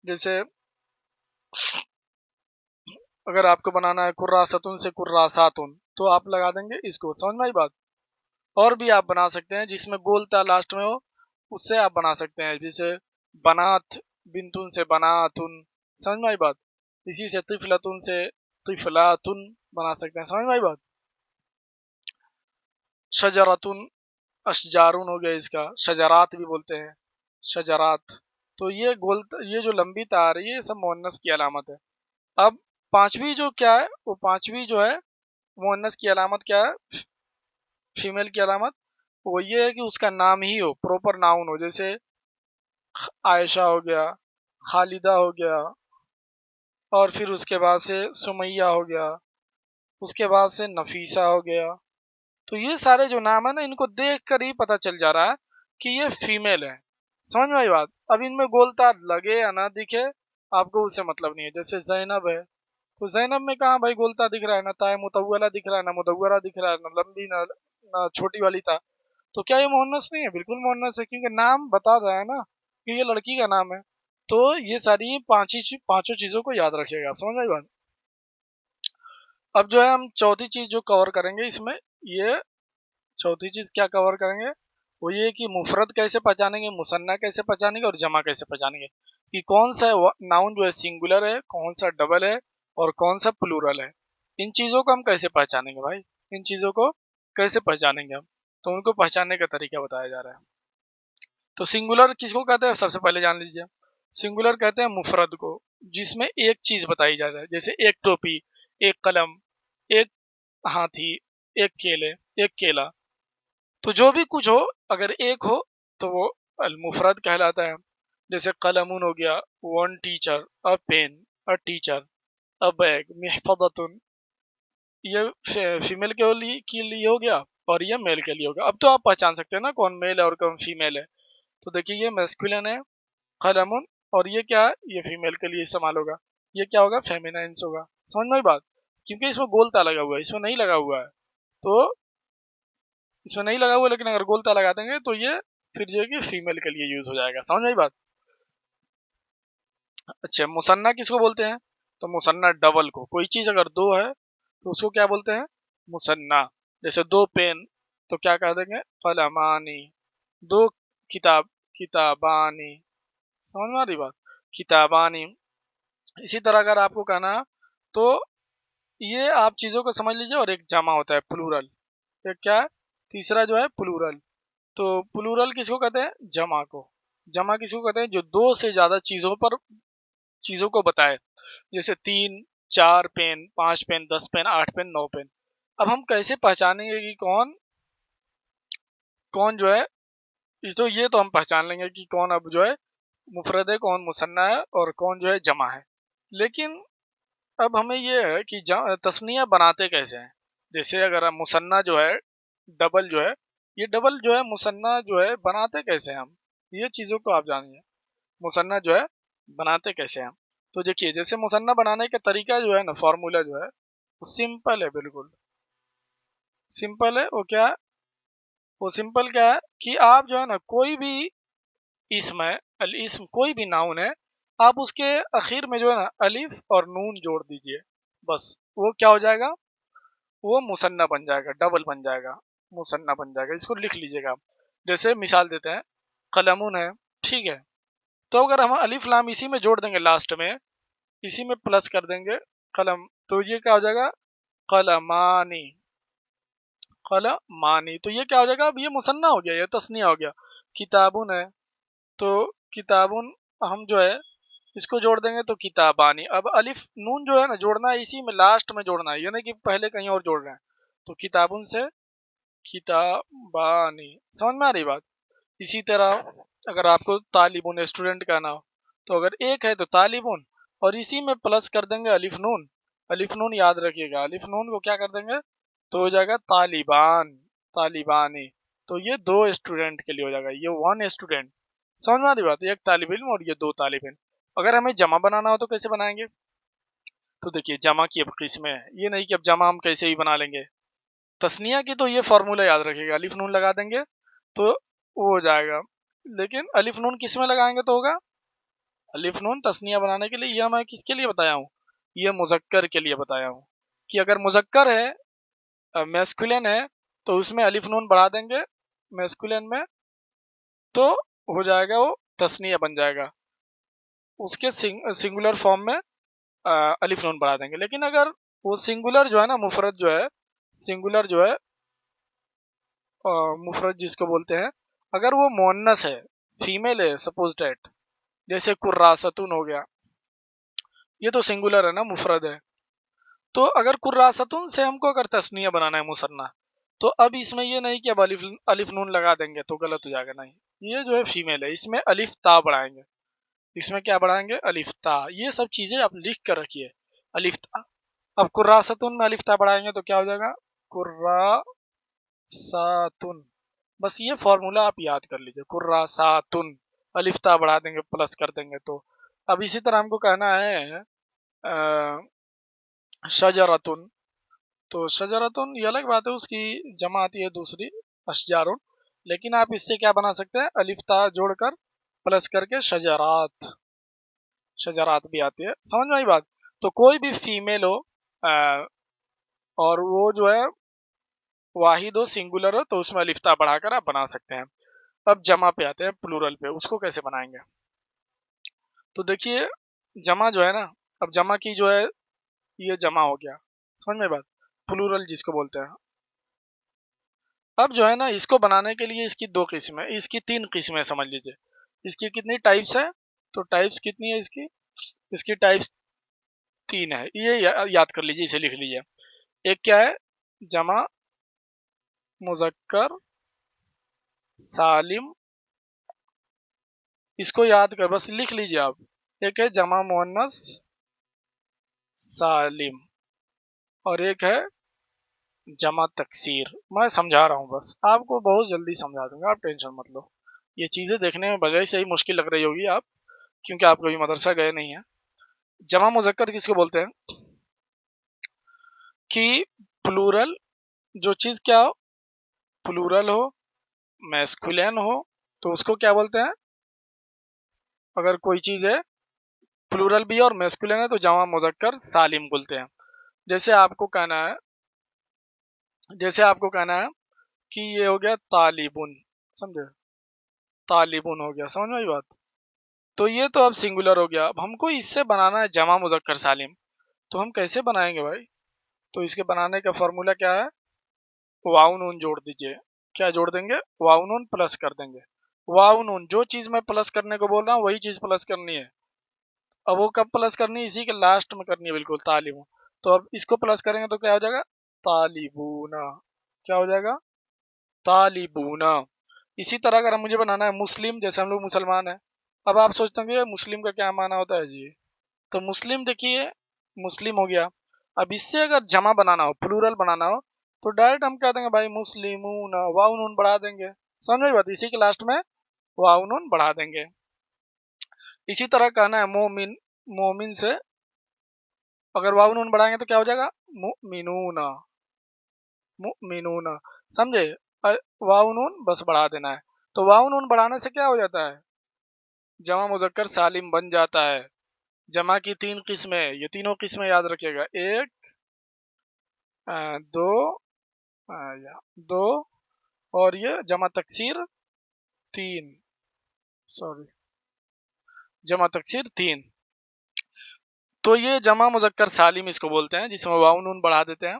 Speaker 1: जैसे अगर आपको बनाना है कुर्रासतुन से कुर्रासातुन, तो आप लगा देंगे इसको। समझ में आई बात? और भी आप बना सकते हैं जिसमें गोलता लास्ट में हो, उससे आप बना सकते हैं, जैसे बनात बिनतुन से बनातुन। समझ में आई बात? इसी से तिफलतुन से तिफलातुन बना सकते हैं। समझ में आई बात? शजरतुन, अशजारुन हो गया, इसका शजरात भी बोलते हैं, शजरात। तो ये ये जो लंबी तार है, ये सब मुअन्नस की अलामत है। अब पांचवी जो क्या है, वो पांचवी जो है मुअन्नस की अलामत क्या है, फीमेल की अलामत, वो ये है कि उसका नाम ही हो, प्रॉपर नाउन हो। जैसे आयशा हो गया, खालिदा हो गया, और फिर उसके बाद से सुमैया हो गया, उसके बाद से नफीसा हो गया। तो ये सारे जो नाम है ना, इनको देख कर ही पता चल जा रहा है कि ये फीमेल है। समझ में आई बात? अब इनमें गोलता लगे या ना दिखे, आपको उससे मतलब नहीं है। जैसे जैनब है, तो जैनब में कहाँ भाई गोलता दिख रहा है? ना ताए मुतव्वला दिख रहा है, ना मुदव्वरा दिख रहा है, ना लंबी ना छोटी वाली था। तो क्या ये मुअन्नस नहीं है? बिल्कुल मुअन्नस है, क्योंकि नाम बता रहा है ना कि ये लड़की का नाम है। तो ये सारी पांचों चीजों को याद रखिएगा। समझ में आई बात? अब जो है हम चौथी चीज जो कवर करेंगे इसमें, ये चौथी चीज क्या कवर करेंगे, वो ये कि मुफरद कैसे पहचानेंगे, मुसन्ना कैसे पहचानेंगे, और जमा कैसे पहचानेंगे, कि कौन सा नाउन जो है सिंगुलर है, कौन सा डबल है, और कौन सा प्लूरल है। इन चीजों को हम कैसे पहचानेंगे भाई, इन चीजों को कैसे पहचानेंगे हम? तो उनको पहचानने का तरीका बताया जा रहा है। तो सिंगुलर किसको कहते हैं, सबसे पहले जान लीजिए। सिंगुलर कहते हैं मुफरद को, जिसमें एक चीज बताई जाती है, जैसे एक टोपी, एक कलम, एक हाथी, एक केले, एक केला। तो जो भी कुछ हो, अगर एक हो तो वो अल मुफरद कहलाता है। जैसे कलमुन हो गया, one teacher, a pen, a teacher, a bag, महफदतुन, ये फीमेल के लिए हो गया, और ये मेल के लिए हो गया। अब तो आप पहचान सकते हैं ना कौन मेल है और कौन फीमेल है। तो देखिए ये मैस्कुलिन है कलमुन, और ये क्या है, ये फीमेल के लिए इस्तेमाल होगा। ये क्या होगा, फेमिनाइंस होगा। समझ में आई बात? क्योंकि इसमें गोलता लगा हुआ है, इसमें नहीं लगा हुआ है। तो इसमें नहीं लगा हुआ, लेकिन अगर गोलता लगा देंगे तो ये फिर जो है कि फीमेल के लिए यूज हो जाएगा। समझ आई बात? अच्छा, मुसन्ना किसको बोलते हैं? तो मुसन्ना डबल को, कोई चीज अगर दो है तो उसको क्या बोलते हैं, मुसन्ना। जैसे 2 पेन, तो क्या कह देंगे, कलमानी। 2 किताब, किताबानी। समझ में आ रही बात, किताबानी। इसी तरह अगर आपको कहना है, तो ये आप चीजों को समझ लीजिए। और एक जमा होता है प्लूरल, एक क्या है, तीसरा जो है प्लूरल। तो प्लूरल किसको कहते हैं, जमा को। जमा किसको कहते हैं, जो 2 से ज्यादा चीजों को बताए। जैसे 3 4 pen, 5 pen, 10 pen, 8 pen, 9 pen. अब हम कैसे पहचानेंगे कि कौन कौन जो है, ये तो हम पहचान लेंगे कि कौन अब जो है मुफरद है, कौन मुसन्ना है, और कौन जो है जमा है। लेकिन अब हमें ये है कि तस्निया बनाते कैसे हैं। जैसे अगर हम मुसन्ना जो है, डबल जो है, ये डबल जो है मुसन्ना जो है बनाते कैसे हैं हम, ये चीजों को आप जानिए। मुसन्ना जो है बनाते कैसे हैं हम। तो देखिए, जैसे मुसन्ना बनाने का तरीका जो है ना, फॉर्मूला जो है वो सिंपल है, बिल्कुल सिंपल है। वो क्या है, वो सिंपल क्या है कि आप जो है ना, कोई भी इसम है, अल इसम कोई भी नाउन है, आप उसके आखिर में जो है ना अलिफ और नून जोड़ दीजिए, बस वो क्या हो जाएगा, वो मुसन्ना बन जाएगा, डबल बन जाएगा, मुसन्ना बन जाएगा। इसको लिख लीजिएगा आप। जैसे मिसाल देते हैं, कलमुन है, ठीक है। तो अगर हम अलिफ लाम इसी में जोड़ देंगे, लास्ट में इसी में प्लस कर देंगे कलम, तो ये क्या हो जाएगा, कलमानी। कलमानी, तो ये क्या हो जाएगा, अब ये मुसन्ना हो गया, ये तस्निया हो गया। किताबुन है, तो किताबुन हम जो है इसको जोड़ देंगे तो किताबानी। अब अलिफ नून जो है ना जोड़ना है, इसी में लास्ट में जोड़ना है, ये नहीं कि पहले कहीं और जोड़ रहे हैं। तो किताबुन से किताबानी। समझ में आ रही बात। इसी तरह अगर आपको तालिबुन स्टूडेंट कहना हो, तो अगर एक है तो तालिबुन, और इसी में प्लस कर देंगे अलिफ नून। अलिफ नून याद रखिएगा, अलिफ नून को क्या कर देंगे, तो हो जाएगा तालिबान, तालिबानी। तो ये 2 स्टूडेंट के लिए हो जाएगा, ये 1 स्टूडेंट। समझ में आ रही बात, एक तालिब इल्म और ये 2 तालिब इल्म। अगर हमें जमा बनाना हो तो कैसे बनाएंगे, तो देखिए जमा की अब किस्में है, ये नहीं कि अब जमा हम कैसे ही बना लेंगे। तस्निया की तो ये फॉर्मूला याद रखिएगा, अलिफ नून लगा देंगे तो वो हो जाएगा। लेकिन अलिफ नून किस में लगाएंगे तो होगा, अलिफ नून तस्निया बनाने के लिए, ये मैं किसके लिए बताया हूँ, ये मुजक्कर के लिए बताया हूँ। कि अगर मुजक्कर है, मैस्कुलिन है, तो उसमें अलिफ नून बढ़ा देंगे मैस्कुलिन में, तो हो जाएगा वो तस्निया बन जाएगा। उसके सिंगुलर फॉर्म में अलिफ नून बढ़ा देंगे। लेकिन अगर वो सिंगुलर जो है ना, मुफरद जो है, सिंगुलर जो है मुफरद जिसको बोलते हैं, अगर वो मोन्नस है, फीमेल है, सपोज डेट, जैसे कुर्रासतुन हो गया, ये तो सिंगुलर है ना, मुफरद है। तो अगर कुर्रासतुन से हमको अगर तस्निया बनाना है, मुसन्ना, तो अब इसमें ये नहीं कि अब अलिफ अलिफ नून लगा देंगे तो गलत हो जाएगा, नहीं। ये जो है फीमेल है, इसमें अलिफ ता बढ़ाएंगे, इसमें क्या बढ़ाएंगे, अलिफ ता। ये सब चीजें आप लिख कर रखिए, अलिफ ता। अब कुर्रासतुन में अलिफ ता बढ़ाएंगे तो क्या हो जाएगा, कुर्रासातुन। बस ये फॉर्मूला आप याद कर लीजिए, कुर्रासातुन, अलिफ ता बढ़ा देंगे, प्लस कर देंगे तो। अब इसी तरह हमको कहना है शजरतुन, तो शजरतुन ये अलग बात है, उसकी जमा आती है दूसरी, अशजारुन। लेकिन आप इससे क्या बना सकते हैं, अलिफ ता जोड़कर प्लस करके शजरात, शजरात भी आती है। समझ में आई बात। तो कोई भी फीमेल हो, अ, और वो जो है वाहिद हो, सिंगुलर हो, तो उसमें अलिफ ता बढ़ाकर आप बना सकते हैं। अब जमा पे आते हैं, प्लूरल पे, उसको कैसे बनाएंगे। तो देखिए, जमा जो है ना, अब जमा की जो है, ये जमा हो गया, समझ में बात, प्लूरल जिसको बोलते हैं। अब जो है ना, इसको बनाने के लिए इसकी 2 किस्में, इसकी 3 किस्में समझ लीजिए। इसकी कितनी टाइप्स है, तो टाइप्स कितनी है इसकी, इसकी टाइप्स 3 है, ये याद कर लीजिए, इसे लिख लीजिए। एक क्या है, जमा मुजक्कर सालिम, इसको याद कर, बस लिख लीजिए आप। एक है जमा मुअन्नस सालिम, और एक है जमा तकसीर। मैं समझा रहा हूँ, बस आपको बहुत जल्दी समझा दूंगा, आप टेंशन मत लो। ये चीजें देखने में भले से ही मुश्किल लग रही होगी आप, क्योंकि आप कभी मदरसा गए नहीं है। जमा मुजक्कर किसको बोलते हैं, कि प्लूरल, जो चीज क्या हो, प्लूरल हो, मैस्कुलिन हो, तो उसको क्या बोलते हैं। अगर कोई चीज है प्लूरल भी है और मैस्कुलिन है, तो जमा मुजक्कर सालिम बोलते हैं। जैसे आपको कहना है जैसे आपको कहना है कि ये हो गया तालिबुन, समझे, तालिबुन हो गया, समझ में आई बात। तो ये तो अब सिंगुलर हो गया। अब हमको इससे बनाना है जमा मुजक्कर सालिम, तो हम कैसे बनाएंगे भाई? तो इसके बनाने का फॉर्मूला क्या है? वाव नून जोड़ दीजिए। क्या जोड़ देंगे? वाव नून प्लस कर देंगे। वाव नून, जो चीज मैं प्लस करने को बोल रहा हूँ वही चीज प्लस करनी है। अब वो कब प्लस करनी है? इसी के लास्ट में करनी है, बिल्कुल तालिबू। तो अब इसको प्लस करेंगे तो क्या हो जाएगा? तालिबूना। क्या हो जाएगा? तालिबूना। इसी तरह अगर मुझे बनाना है मुस्लिम, जैसे हम लोग मुसलमान हैं, अब आप सोचते होंगे मुस्लिम का क्या माना होता है जी? तो मुस्लिम देखिए, मुस्लिम हो गया। अब इससे अगर जमा बनाना हो, प्लूरल बनाना हो, तो डायरेक्ट हम कह देंगे भाई मुस्लिमून, वाव नून बढ़ा देंगे। समझ में बात? इसी के लास्ट में वाव नून बढ़ा देंगे। इसी तरह कहना है मोमिन, मोमिन से अगर वाव नून बढ़ाएंगे तो क्या हो जाएगा? मुमिनूना, मुमिनूना। समझे? वाव नून बस बढ़ा देना है। तो वाव नून बढ़ाने से क्या हो जाता है? जमा मुजक्कर सालिम बन जाता है। जमा की तीन किस्में, ये तीनों किस्में याद रखिएगा। एक, दो, या दो, और ये जमा तकसीर तीन, सॉरी, जमा तकसीर तीन। तो ये जमा मुजक्कर सालिम इसको बोलते हैं, जिसमें वाव नून बढ़ा देते हैं।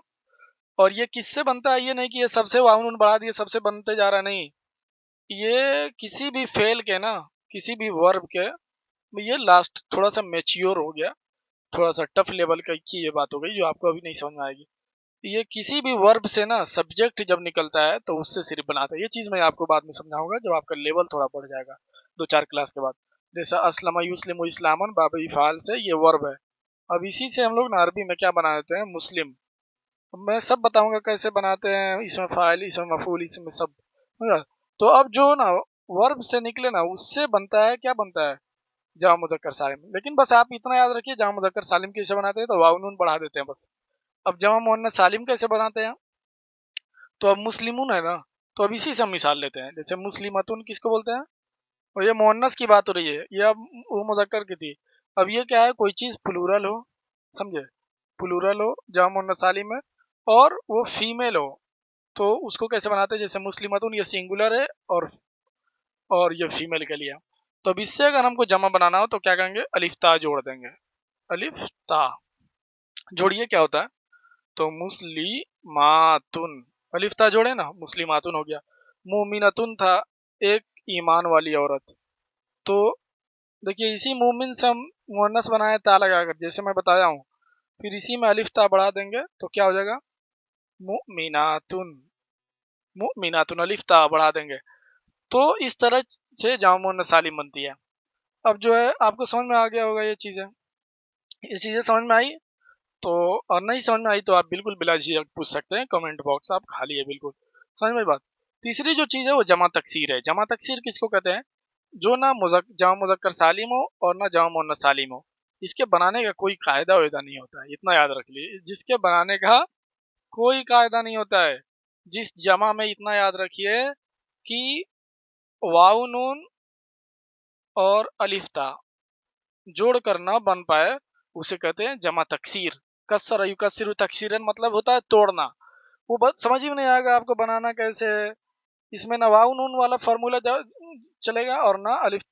Speaker 1: और ये किससे बनता है? ये नहीं कि ये सबसे वाव नून बढ़ा दिए सबसे बनते जा रहा, नहीं। ये किसी भी फेल के ना, किसी भी वर्ब के, ये लास्ट थोड़ा सा मेच्योर हो गया, थोड़ा सा टफ लेवल का की ये बात हो गई जो आपको अभी नहीं समझ में आएगी। ये किसी भी वर्ब से ना सब्जेक्ट जब निकलता है तो उससे सिर्फ बनाता है। ये चीज मैं आपको बाद में समझाऊंगा जब आपका लेवल थोड़ा बढ़ जाएगा, 2-4 क्लास के बाद। जैसा अस्लमा युस्लिमु इस्लामन बाब इफाल से ये वर्ब है। अब इसी से हम लोग ना अरबी में क्या बना देते हैं? मुस्लिम। अब मैं सब बताऊंगा कैसे बनाते हैं, इसमें फाइल, इसमें मफूल, इसमें सब, समझा? तो अब जो ना वर्ब से निकले ना उससे बनता है, क्या बनता है? जामा मुजक्कर सालिम। लेकिन बस आप इतना याद रखिए, जामा मुजक्कर सालिम कैसे बनाते हैं? तो वाव नून बढ़ा देते हैं बस। अब जमा मुअन्नस सालिम कैसे बनाते हैं? तो अब मुस्लिमून है ना, तो अब इसी से हम मिसाल लेते हैं। जैसे मुस्लिमतुन किसको बोलते हैं? और ये मुअन्नस की बात हो रही है, ये अब वो मुजक्कर की थी। अब ये क्या है? कोई चीज प्लूरल हो, समझे, प्लूरल हो, जमा मुअन्नस सालिम है, और वो फीमेल हो, तो उसको कैसे बनाते हैं? जैसे मुस्लिमतुन ये सिंगुलर है, और ये फीमेल के लिए। तो अब इससे अगर हमको जमा बनाना हो तो क्या करेंगे? अलिफ ता जोड़ देंगे। अलिफ ता जोड़िए, क्या होता है? तो मुस्लिमातुन, अलिफ ता जोड़े ना, मुस्लिमातुन हो गया। मोमिनतुन था, एक ईमान वाली औरत। तो देखिए इसी मोमिन से हम मुअन्नस बनाए ता लगाकर, जैसे मैं बताया हूँ। फिर इसी में अलिफ ता बढ़ा देंगे तो क्या हो जाएगा? मुमिनातुन, मुमिनातुन, अलिफ ता बढ़ा देंगे। तो इस तरह से जामा मुअन्नस सालिम बनती है। अब जो है आपको समझ में आ गया होगा ये चीजें समझ में आई। तो और नहीं समझ में आई तो आप बिल्कुल बिला झिझक पूछ सकते हैं, कमेंट बॉक्स आप खाली है बिल्कुल। समझ में बात। तीसरी जो चीज है वो जमा तकसीर है। जमा तकसीर किसको कहते हैं? जो ना जमा मुजक्कर सालिम हो और ना जमा मुअन्नस सालिम हो, इसके बनाने का कोई कायदा वायदा नहीं होता है, इतना याद रख लीजिए। जिसके बनाने का कोई कायदा नहीं होता है। जिस जमा में इतना याद रखिए कि वाव नून और अलिफ्ता जोड़ कर ना बन पाए, उसे कहते हैं जमा तकसीर। कसर युकसिर तकसीरन मतलब होता है तोड़ना। वो बात समझ ही में नहीं आएगा आपको बनाना कैसे है। इसमें ना वाव नून वाला फॉर्मूला चलेगा और ना अलिफ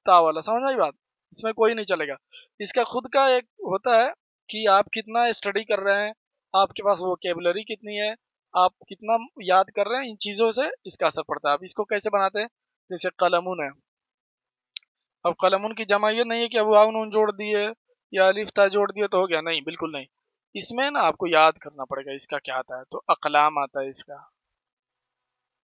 Speaker 1: ता वाला, समझ आई बात? इसमें कोई नहीं चलेगा। इसका खुद का एक होता है कि आप कितना स्टडी कर रहे हैं, आपके पास वोकेबलरी कितनी है, आप कितना याद कर रहे हैं, इन चीजों से इसका असर पड़ता है। अब इसको कैसे बनाते हैं? जैसे कलमुन है। अब कलमुन की जमा ये नहीं है कि अब वाव नून जोड़ दिए या अलिफ ता जोड़ दिए तो हो गया, नहीं, बिल्कुल नहीं। इसमें ना आपको याद करना पड़ेगा इसका क्या आता है। तो अकलाम आता है इसका।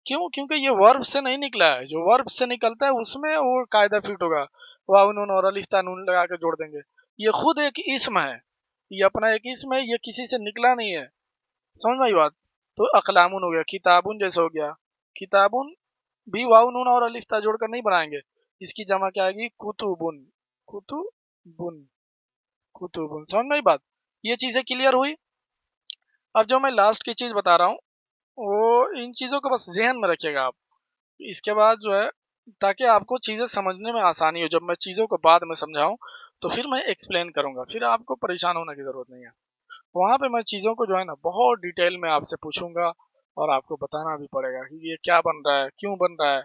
Speaker 1: क्यों? क्योंकि ये वर्ब से नहीं निकला है। जो वर्ब से निकलता है उसमें वो कायदा फिट होगा। वाव नून और अलिफ ता नून लगा के जोड़ देंगे। ये खुद एक इसम है, ये अपना एक इसम है, ये किसी से निकला नहीं है। समझ में आई बात? तो अकलामुन हो गया। किताबुन जैसे हो गया, किताबुन भी वाव नून और अलिफ ता जोड़कर नहीं बनाएंगे। इसकी जमा क्या आएगी? कुतुबुन, कुतुबुन, कुतुबुन। समझ में आई बात? ये चीजें क्लियर हुई। अब जो मैं लास्ट की चीज बता रहा हूँ, वो इन चीजों को बस जहन में रखिएगा आप। इसके बाद जो है, ताकि आपको चीजें समझने में आसानी हो, जब मैं चीजों को बाद में समझाऊं तो फिर मैं एक्सप्लेन करूंगा, फिर आपको परेशान होने की जरूरत नहीं है। वहाँ पे मैं चीज़ों को जो है ना बहुत डिटेल में आपसे पूछूंगा और आपको बताना भी पड़ेगा कि ये क्या बन रहा है, क्यों बन रहा है,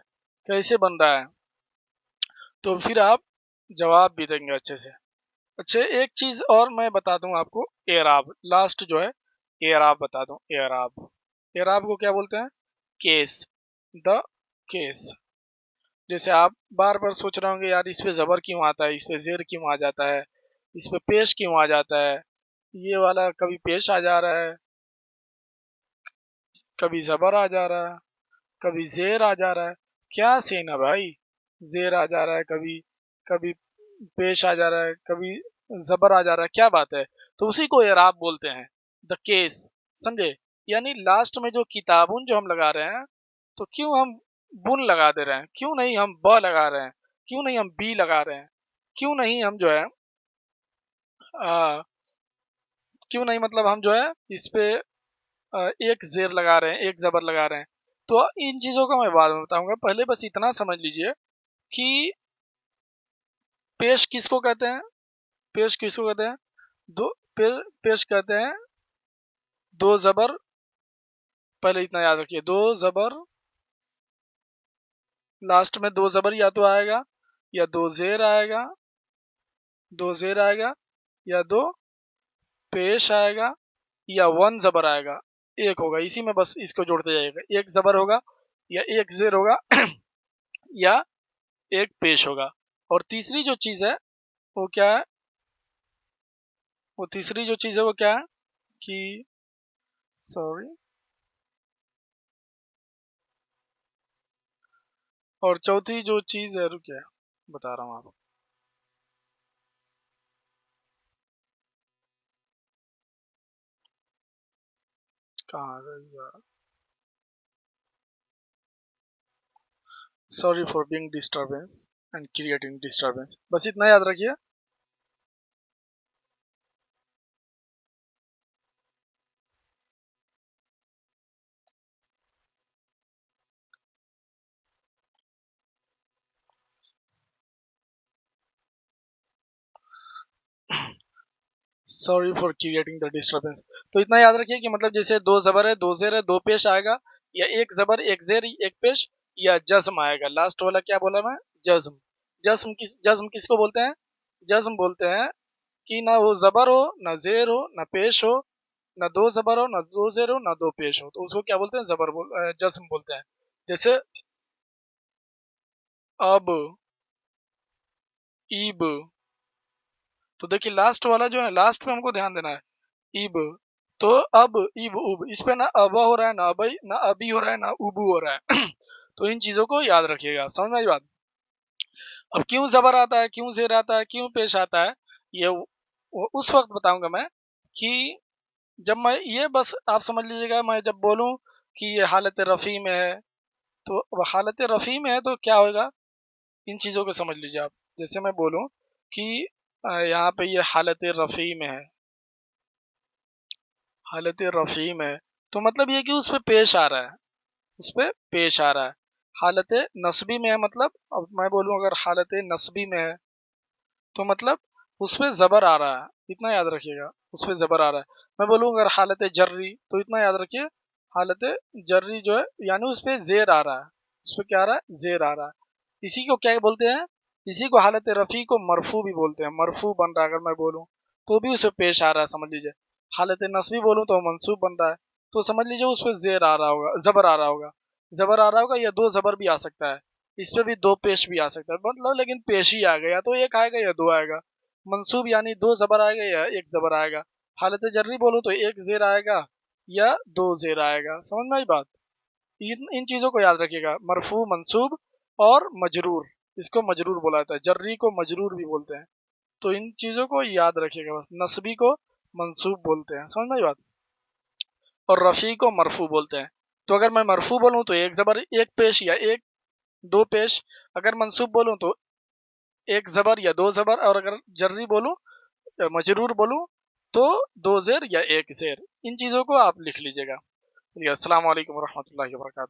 Speaker 1: कैसे बन रहा है, तो फिर आप जवाब भी देंगे अच्छे से। अच्छा, एक चीज़ और मैं बता दूं आपको, एराब लास्ट जो है, एराब बता दूं, एराब, एराब को क्या बोलते हैं? Case, the case. जैसे आप बार बार सोच रहे होंगे यार इस पे जबर क्यों आता है, इस पे जेर क्यों आ जाता है, इस पे पेश क्यों आ जाता है, ये वाला कभी पेश आ जा रहा है, कभी जबर आ जा रहा है, कभी जेर आ जा रहा है, क्या सीन है भाई? जेर आ जा रहा है कभी, कभी पेश आ जा रहा है, कभी जबर आ जा रहा है, क्या बात है? तो उसी को एराब बोलते हैं, द केस, समझे? यानी लास्ट में जो किताबुन जो हम लगा रहे हैं, तो क्यों हम बुन लगा दे रहे हैं, क्यों नहीं हम ब लगा रहे हैं, क्यों नहीं हम बी लगा रहे हैं, क्यों नहीं हम जो है आ, क्यों नहीं मतलब हम जो है इस पे एक जेर लगा रहे हैं, एक जबर लगा रहे हैं। तो इन चीजों का मैं बाद में बताऊंगा, पहले बस इतना समझ लीजिए कि पेश किसको कहते हैं, पेश किसको कहते हैं? दो पेश कहते हैं दो जबर, पहले इतना याद रखिए, दो जबर, लास्ट में दो जबर या तो आएगा या दो जेर आएगा, दो जेर आएगा या दो पेश आएगा या वन जबर आएगा, एक होगा, इसी में बस इसको जोड़ते जाइएगा, एक जबर होगा या एक जेर होगा या एक पेश होगा। और तीसरी जो चीज है वो क्या है, वो तीसरी जो चीज है वो क्या है कि, सॉरी, और चौथी जो चीज है, रुकिए बता रहा हूँ आपको। कहाँ गई यार, sorry for being disturbance and creating disturbance, बस इतना याद रखिए। Sorry for creating the disturbance. तो इतना याद रखिए कि मतलब जैसे दो जबर है, दो जेर है, दो पेश आएगा, या एक जबर एक जेर एक पेश, या जज्म आएगा, लास्ट वाला क्या बोला मैं? जज्म। जज्म किसको बोलते हैं? जज्म बोलते हैं कि ना वो जबर हो, ना जेर हो, ना पेश हो, ना दो जबर हो, ना दो जेर हो, ना दो पेश हो, तो उसको क्या बोलते हैं? जज्म बोलते हैं। जैसे अब, ईब, तो देखिए लास्ट वाला जो है, लास्ट पे हमको ध्यान देना है, इब। तो अब, इब, उब, इस पे ना अब हो रहा है, ना अबई, ना अभी हो रहा है, ना उबू हो रहा है तो इन चीजों को याद रखिएगा, समझ में आई बात? अब क्यों जबर आता है, क्यों जेर आता है, क्यों पेश आता है, ये उस वक्त बताऊंगा मैं कि जब मैं, ये बस आप समझ लीजिएगा, मैं जब बोलूं कि ये हालत रफ़ी में है, तो अब हालत रफ़ी में है तो क्या होगा, इन चीजों को समझ लीजिए आप। जैसे मैं बोलूं कि यहाँ पे ये हालत रफ़ी में है, हालत रफ़ी में है, तो मतलब ये कि उस पे पेश आ रहा है, उस पे पेश आ रहा है। हालत नस्बी में है, मतलब अब मैं बोलूं अगर हालत नस्बी में है तो मतलब उस पे जबर आ रहा है, इतना याद रखिएगा, उस पे जबर आ रहा है। मैं बोलूं अगर हालत जर्री, तो इतना याद रखिए, हालत जर्री जो है यानी उस पे जेर आ रहा है, उस पे क्या आ रहा है? जेर आ रहा है। इसी को क्या बोलते हैं? इसी को हालत रफ़ी को मरफू भी बोलते हैं, मरफू बन रहा है अगर मैं बोलूं तो भी उसे पेश आ रहा है, समझ लीजिए। हालत नस्बी बोलूं तो मंसूब बन रहा है, तो समझ लीजिए उस पर जेर आ रहा होगा, जबर आ रहा होगा, जबर आ रहा होगा, या दो जबर भी आ सकता है, इस पे भी दो पेश भी आ सकता है, मतलब लेकिन पेश ही आ गया, या तो एक आएगा या दो आएगा। मंसूब यानी दो जबर आएगा या एक जबर आएगा। हालत जर्री बोलूं तो एक जेर आएगा या दो जेर आएगा, समझ में आई बात? इन चीजों को याद रखिएगा, मरफू, मंसूब और मजरूर, इसको मजरूर बोला जाता है, जर्री को मजरूर भी बोलते हैं। तो इन चीजों को याद रखिएगा, बस नस्बी को मंसूब बोलते हैं, समझ में आई बात? और रफ़ी को मरफू बोलते हैं। तो अगर मैं मरफू बोलूं तो एक जबर एक पेश या एक दो पेश, अगर मंसूब बोलूं तो एक जबर या दो जबर, और अगर जर्री बोलूं, मजरूर बोलूं, तो दो जेर या एक जेर। इन चीजों को आप लिख लीजिएगा। अस्सलाम वालेकुम रहमतुल्लाहि व बरकातहू।